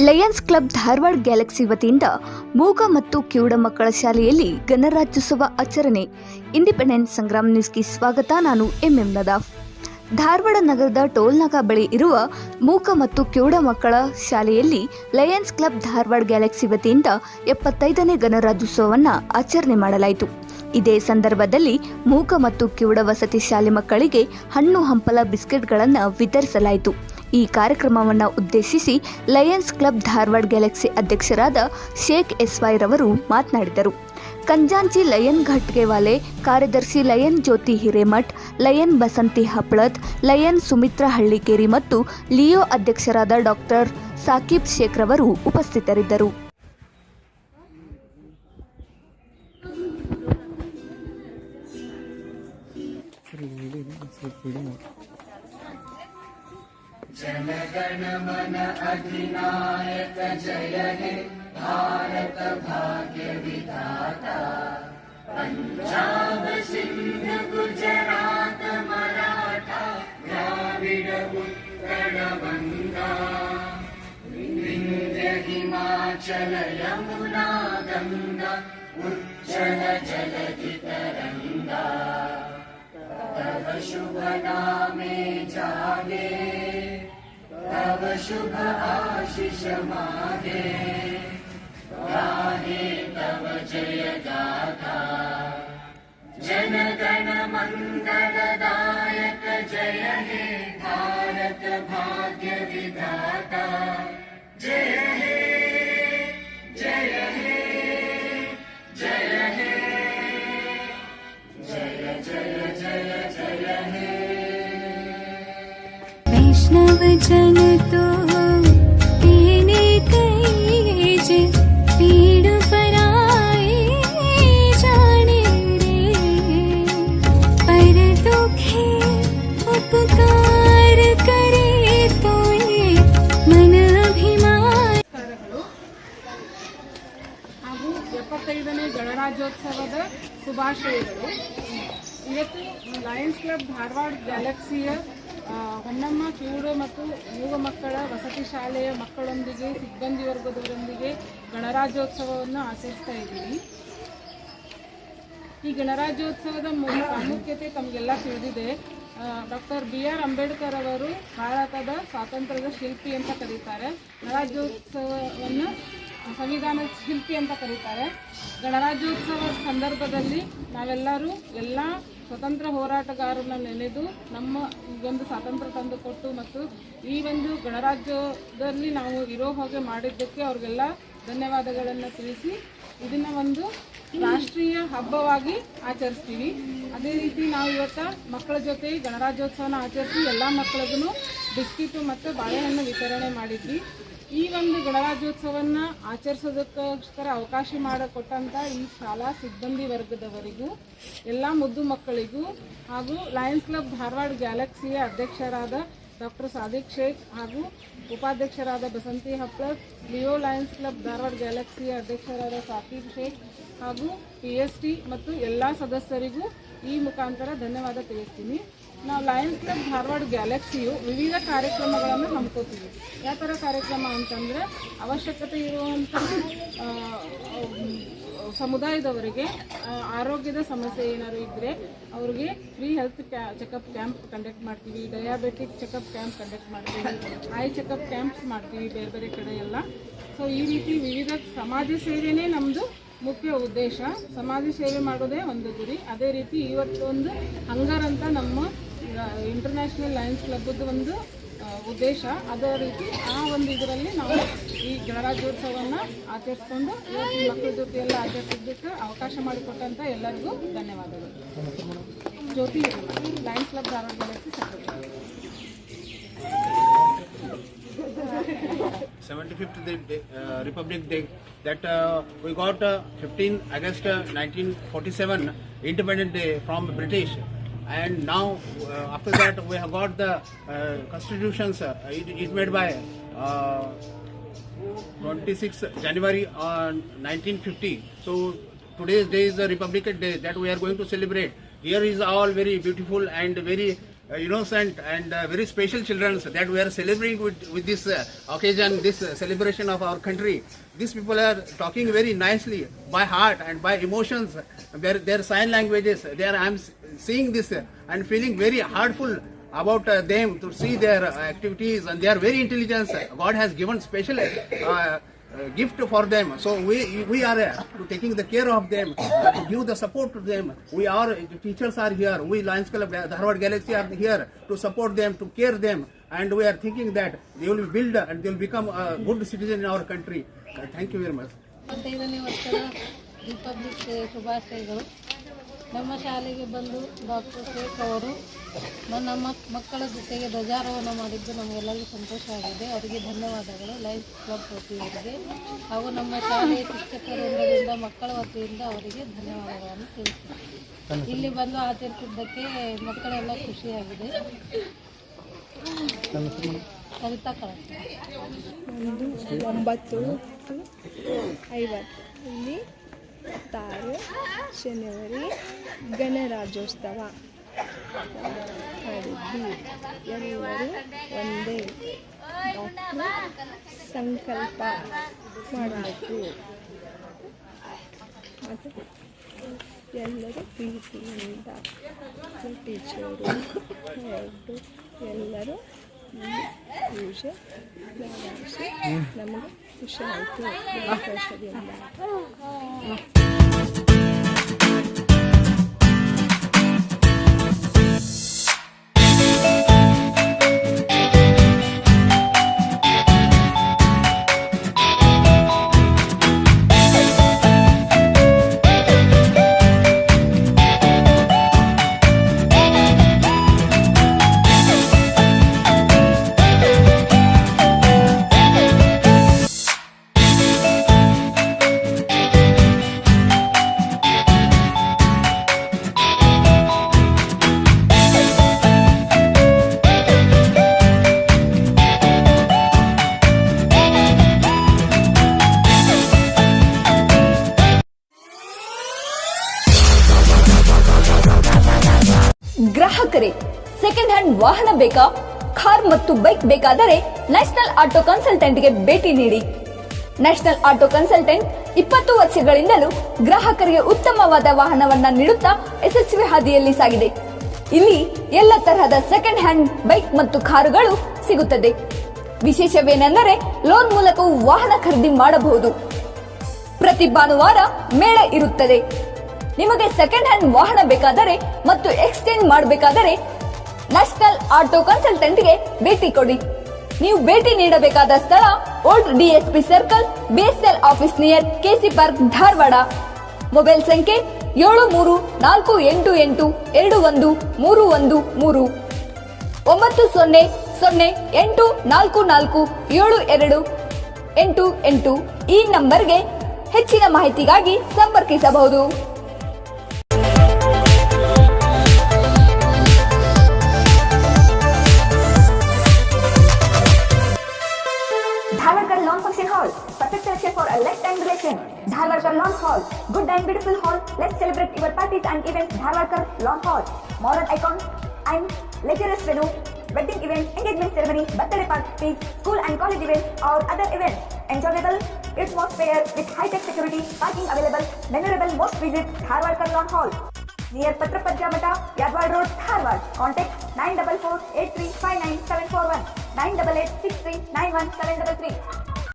Lions Club Dharwad Galaxy ವತಿಯಿಂದ ಮೂಗ ಮತ್ತು ಕಿವುಡ ಮಕ್ಕಳ ಶಾಲೆಯಲ್ಲಿ ಗಣರಾಜ್ಯೋತ್ಸವ ಆಚರಣೆ. ಇಂಡಿಪೆಂಡೆಂಟ್ ಸಂಗ್ರಾಮ್ ನ್ಯೂಸ್ಗೆ ಸ್ವಾಗತ. ನಾನು ಎಂಎಂ ನದಾಫ್. ಧಾರವಾಡ ನಗರದ ಟೋಲ್ನಾಗ ಬಳಿ ಇರುವ ಮೂಕ ಮತ್ತು ಕಿವುಡ ಮಕ್ಕಳ ಶಾಲೆಯಲ್ಲಿ ಲಯನ್ಸ್ ಕ್ಲಬ್ ಧಾರವಾಡ ಗ್ಯಾಲಕ್ಸಿ ವತಿಯಿಂದ 75ನೇ ಗಣರಾಜ್ಯೋತ್ಸವವನ್ನು ಆಚರಣೆ ಮಾಡಲಾಯಿತು. ಇದೇ ಸಂದರ್ಭದಲ್ಲಿ ಮೂಕ ಮತ್ತು ಕಿವುಡ ವಸತಿ ಶಾಲೆ ಮಕ್ಕಳಿಗೆ ಹಣ್ಣು ಹಂಪಲ ಬಿಸ್ಕೆಟ್ಗಳನ್ನು ವಿತರಿಸಲಾಯಿತು. ಈ ಕಾರ್ಯಕ್ರಮವನ್ನು ಉದ್ದೇಶಿಸಿ ಲಯನ್ಸ್ ಕ್ಲಬ್ ಧಾರವಾಡ ಗ್ಯಾಲಕ್ಸಿ ಅಧ್ಯಕ್ಷರಾದ ಶೇಖ್ ಎಸ್ವೈ ರವರು ಮಾತನಾಡಿದರು. ಕಂಜಾಂಚಿ ಲಯನ್ ಘಟ್ಗೆವಾಲೆ, ಕಾರ್ಯದರ್ಶಿ ಲಯನ್ ಜ್ಯೋತಿ ಹಿರೇಮಠ್, ಲಯನ್ ಬಸಂತಿ ಹಪ್ಪಳತ್, ಲಯನ್ ಸುಮಿತ್ರಾ ಹಳ್ಳಿಕೇರಿ ಮತ್ತು ಲಿಯೋ ಅಧ್ಯಕ್ಷರಾದ ಡಾಕ್ಟರ್ ಸಾಕಿಬ್ ಶೇಖ್ ರವರು ಉಪಸ್ಥಿತರಿದ್ದರು. जनगण मन अधिनायक जय हे भारत भाग्य विधाता, पंजाब सिंध गुजरात मराठा द्राविड उत्कल गंगा, विंध्य हिमाचल यमुना गंगा उज्जल जलधि तरंगा, तव शुभ नामे जागे तव शुभ आशीष मागे, गाहे तव जय गाथा, जनगण मंगलदायक जय हे भारत भाग्य विधाता, जय हे जय हे जय हे जय जय जय जय हे। वैष्णव जन तो तेने कईज, पीड़ पराए जाने रे, पर दुखे उपकार करे तो ये मन अभिमान। ಹಾಗೂ 75ನೇ ಗಣರಾಜ್ಯೋತ್ಸವದ ಶುಭಾಶಯಗಳು. ಇವತ್ತು ಲಯನ್ಸ್ ಕ್ಲಬ್ ಧಾರವಾಡ ಗ್ಯಾಲಕ್ಸಿಯ ಹೊನ್ನಮ್ಮ ಕಿವುಡ ಮತ್ತು ಮೂಗ ಮಕ್ಕಳ ವಸತಿ ಶಾಲೆಯ ಮಕ್ಕಳೊಂದಿಗೆ ಸಿಬ್ಬಂದಿ ವರ್ಗದವರೊಂದಿಗೆ ಗಣರಾಜ್ಯೋತ್ಸವವನ್ನು ಆಚರಿಸ್ತಾ ಇದ್ದೀವಿ. ಈ ಗಣರಾಜ್ಯೋತ್ಸವದ ಪ್ರಾಮುಖ್ಯತೆ ತಮಗೆಲ್ಲ ತಿಳಿದಿದೆ. ಡಾಕ್ಟರ್ BR ಅಂಬೇಡ್ಕರ್ ಅವರು ಭಾರತದ ಸ್ವಾತಂತ್ರ್ಯದ ಶಿಲ್ಪಿ ಅಂತ ಕರೀತಾರೆ. ಗಣರಾಜ್ಯೋತ್ಸವವನ್ನು ಸಂವಿಧಾನದ ಶಿಲ್ಪಿ ಅಂತ ಕರೀತಾರೆ. ಗಣರಾಜ್ಯೋತ್ಸವದ ಸಂದರ್ಭದಲ್ಲಿ ನಾವೆಲ್ಲರೂ ಎಲ್ಲ ಸ್ವತಂತ್ರ ಹೋರಾಟಗಾರರನ್ನ ನೆನೆದು ನಮ್ಮ ಒಂದು ಸ್ವಾತಂತ್ರ್ಯ ತಂದುಕೊಟ್ಟು ಮತ್ತು ಈ ಒಂದು ಗಣರಾಜ್ಯದಲ್ಲಿ ನಾವು ಇರೋ ಹಾಗೆ ಮಾಡಿದ್ದಕ್ಕೆ ಅವ್ರಿಗೆಲ್ಲ ಧನ್ಯವಾದಗಳನ್ನು ತಿಳಿಸಿ ಇದನ್ನು ಒಂದು ರಾಷ್ಟ್ರೀಯ ಹಬ್ಬವಾಗಿ ಆಚರಿಸ್ತೀವಿ. ಅದೇ ರೀತಿ ನಾವು ಇವತ್ತು ಮಕ್ಕಳ ಜೊತೆ ಗಣರಾಜ್ಯೋತ್ಸವನ ಆಚರಿಸಿ ಎಲ್ಲ ಮಕ್ಕಳಿಗೂ ಬಿಸ್ಕಿಟು ಮತ್ತು ಬಾಳೆಹಣ್ಣು ವಿತರಣೆ ಮಾಡಿದ್ವಿ. ಈ ಒಂದು ಗಣರಾಜ್ಯೋತ್ಸವವನ್ನು ಆಚರಿಸೋದಕ್ಕೋಸ್ಕರ ಅವಕಾಶ ಮಾಡಿಕೊಟ್ಟಂಥ ಈ ಶಾಲಾ ಸಿಬ್ಬಂದಿ ವರ್ಗದವರಿಗೂ ಎಲ್ಲ ಮುದ್ದು ಮಕ್ಕಳಿಗೂ ಹಾಗೂ ಲಯನ್ಸ್ ಕ್ಲಬ್ ಧಾರವಾಡ ಗ್ಯಾಲಕ್ಸಿಯ ಅಧ್ಯಕ್ಷರಾದ ಡಾಕ್ಟರ್ ಸಾದಿಕ್ ಶೇಖ್ ಹಾಗೂ ಉಪಾಧ್ಯಕ್ಷರಾದ Basanti Happalat, Leo Lions Club Dharwad ಗ್ಯಾಲಕ್ಸಿಯ ಅಧ್ಯಕ್ಷರಾದ ಸಾಕಿಬ್ ಶೇಖ್ ಹಾಗೂ PST ಮತ್ತು ಎಲ್ಲ ಸದಸ್ಯರಿಗೂ ಈ ಮುಖಾಂತರ ಧನ್ಯವಾದ ತಿಳಿಸ್ತೀನಿ. ನಾವು ಲಯನ್ಸ್ ಕ್ಲಬ್ ಧಾರವಾಡ ಗ್ಯಾಲಕ್ಸಿಯು ವಿವಿಧ ಕಾರ್ಯಕ್ರಮಗಳನ್ನು ಹಮ್ಮಿಕೋತೀವಿ. ಯಾವ ಥರ ಕಾರ್ಯಕ್ರಮ ಅಂತಂದರೆ, ಅವಶ್ಯಕತೆ ಇರುವಂಥ ಸಮುದಾಯದವರಿಗೆ ಆರೋಗ್ಯದ ಸಮಸ್ಯೆ ಏನಾದ್ರು ಇದ್ದರೆ ಅವ್ರಿಗೆ free health checkup camp conduct ಮಾಡ್ತೀವಿ, ಡಯಾಬೆಟಿಕ್ ಚೆಕಪ್ ಕ್ಯಾಂಪ್ ಕಂಡಕ್ಟ್ ಮಾಡ್ತೀವಿ, ಐ ಚೆಕಪ್ ಕ್ಯಾಂಪ್ಸ್ ಮಾಡ್ತೀವಿ ಬೇರೆ ಬೇರೆ ಕಡೆ ಎಲ್ಲ. ಸೊ ಈ ರೀತಿ ವಿವಿಧ ಸಮಾಜ ಸೇವೆನೇ ನಮ್ಮದು ಮುಖ್ಯ ಉದ್ದೇಶ. ಸಮಾಜ ಸೇವೆ ಮಾಡೋದೇ ಒಂದು ಗುರಿ. ಅದೇ ರೀತಿ ಇವತ್ತೊಂದು ಹಂಗರ್ ಅಂತ ನಮ್ಮ ಇಂಟರ್ನ್ಯಾಷನಲ್ ಲಯನ್ಸ್ ಕ್ಲಬ್ದು ಒಂದು ಉದ್ದೇಶ. ಅದೇ ರೀತಿ ಆ ಒಂದು ಇದರಲ್ಲಿ ನಾವು ಈ ಗಣರಾಜ್ಯೋತ್ಸವವನ್ನು ಆಚರಿಸ್ಕೊಂಡು ಇವತ್ತು ಮಕ್ಕಳ ಜೊತೆ ಎಲ್ಲ ಆಚರಿಸಿದ್ದಕ್ಕೆ ಅವಕಾಶ ಮಾಡಿಕೊಟ್ಟಂಥ ಎಲ್ಲರಿಗೂ ಧನ್ಯವಾದಗಳು. Jyoti Lions Club Dharwad Galaxy secretary. 75th Republic Day that we got 15 August 1947 Independent Day from British, and now after that we have got the constitutions. It is made by 26 January 1950. So today's day is the Republic Day that we are going to celebrate. Here is all very beautiful and very innocent and very special children that we are celebrating with this occasion, this celebration of our country. These people are talking very nicely by heart and by emotions. Their sign languages. I'm seeing this and feeling very heartful about them to see their activities, and they are very intelligent. God has given special gift for them, so we are taking the care of them, to give the support to them. The teachers are here, we Lions Club Dharwad Galaxy are here to support them, to care them, and we are thinking that they will build and they will become a good citizen in our country. Thank you very much. 25ನೇ ವರ್ಷದ republic day ಶುಭಾಶಯಗಳು. ನಮ್ಮ ಶಾಲೆಗೆ ಬಂದು doctor Sheikh ಅವರು ನನ್ನ ಮಕ್ಕಳ ಜೊತೆಗೆ ಧ್ವಜಾರೋಹಣ ಮಾಡಿದ್ದು ನಮಗೆಲ್ಲರಿಗೂ ಸಂತೋಷ ಆಗಿದೆ. ಅವರಿಗೆ ಧನ್ಯವಾದಗಳು, ಲಯನ್ಸ್ ಕ್ಲಬ್ ವತಿಯವರಿಗೆ ಹಾಗೂ ನಮ್ಮ ಶಾಲೆಯ ಶಿಕ್ಷಕರ ವೃಂದದಿಂದ ಮಕ್ಕಳ ವತಿಯಿಂದ ಅವರಿಗೆ ಧನ್ಯವಾದಗಳನ್ನು ತಿಳಿಸ್ತೀನಿ. ಇಲ್ಲಿ ಬಂದು ಆಚರಿಸಿದ್ದಕ್ಕೆ ಮಕ್ಕಳೆಲ್ಲ ಖುಷಿಯಾಗಿದೆ. ಕವಿತಾ ಕಳಸ 1950 ಇಲ್ಲಿ 6 ಜನವರಿ ಗಣರಾಜ್ಯೋತ್ಸವ ಮಾಡಿದ್ವಿ. ಎಲ್ಲರೂ ಒಂದೇ ಸಂಕಲ್ಪ ಮಾಡಬೇಕು ಮತ್ತು ಎಲ್ಲರೂ ಪ್ರೀತಿಯಿಂದ ಟೀಚರು ಎಲ್ಲರೂ ಪೂಜೆ ಮಾಡಿಸಿ ನಮಗೆ ಖುಷಿ ಆಯಿತು. ಸಂತೋಷದಿಂದ ಗ್ರಾಹಕರೇ, ಸೆಕೆಂಡ್ ಹ್ಯಾಂಡ್ ವಾಹನ ಬೇಕಾ? ಕಾರ್ ಮತ್ತು ಬೈಕ್ ಬೇಕಾದರೆ ನ್ಯಾಷನಲ್ ಆಟೋ ಕನ್ಸಲ್ಟೆಂಟ್ಗೆ ಭೇಟಿ ನೀಡಿ. ನ್ಯಾಷನಲ್ ಆಟೋ ಕನ್ಸಲ್ಟೆಂಟ್ 20 ವರ್ಷಗಳಿಂದಲೂ ಗ್ರಾಹಕರಿಗೆ ಉತ್ತಮವಾದ ವಾಹನವನ್ನ ನೀಡುತ್ತಾ ಯಶಸ್ವಿ ಹಾದಿಯಲ್ಲಿ ಸಾಗಿದೆ. ಇಲ್ಲಿ ಎಲ್ಲ ತರಹದ ಸೆಕೆಂಡ್ ಹ್ಯಾಂಡ್ ಬೈಕ್ ಮತ್ತು ಕಾರುಗಳು ಸಿಗುತ್ತದೆ. ವಿಶೇಷವೇನೆಂದರೆ ಲೋನ್ ಮೂಲಕವೂ ವಾಹನ ಖರೀದಿ ಮಾಡಬಹುದು. ಪ್ರತಿ ಭಾನುವಾರ ಮೇಳ ಇರುತ್ತದೆ. ನಿಮಗೆ ಸೆಕೆಂಡ್ ಹ್ಯಾಂಡ್ ವಾಹನ ಬೇಕಾದರೆ ಮತ್ತು ಎಕ್ಸ್ಚೇಂಜ್ ಮಾಡಬೇಕಾದರೆ ನ್ಯಾಷನಲ್ ಆಟೋ ಕನ್ಸಲ್ಟೆಂಟ್ಗೆ ಭೇಟಿ ಕೊಡಿ. ನೀವು ಭೇಟಿ ನೀಡಬೇಕಾದ ಸ್ಥಳ old DSP circle, BSL office near KC park, Dharwad. Mobile ಸಂಖ್ಯೆ 7348821313 9008447288. ಈ ನಂಬರ್ಗೆ ಹೆಚ್ಚಿನ ಮಾಹಿತಿಗಾಗಿ ಸಂಪರ್ಕಿಸಬಹುದು. Dharwad Lawn Function Hall, perfect selection for a lifetime relation. Dharwad Lawn Hall, good and beautiful hall. Let's celebrate your parties and events. Dharwad Lawn Hall, modern icon and luxurious venue, wedding events, engagement ceremony, birthday parties, school and college events or other events. Enjoyable atmosphere with high-tech security, parking available. Memorable most visit Dharwad Lawn Hall, near Patrapajja Mata, Yadwad Road, Dharwad. Contact 944-8359-741, 988-6391-733.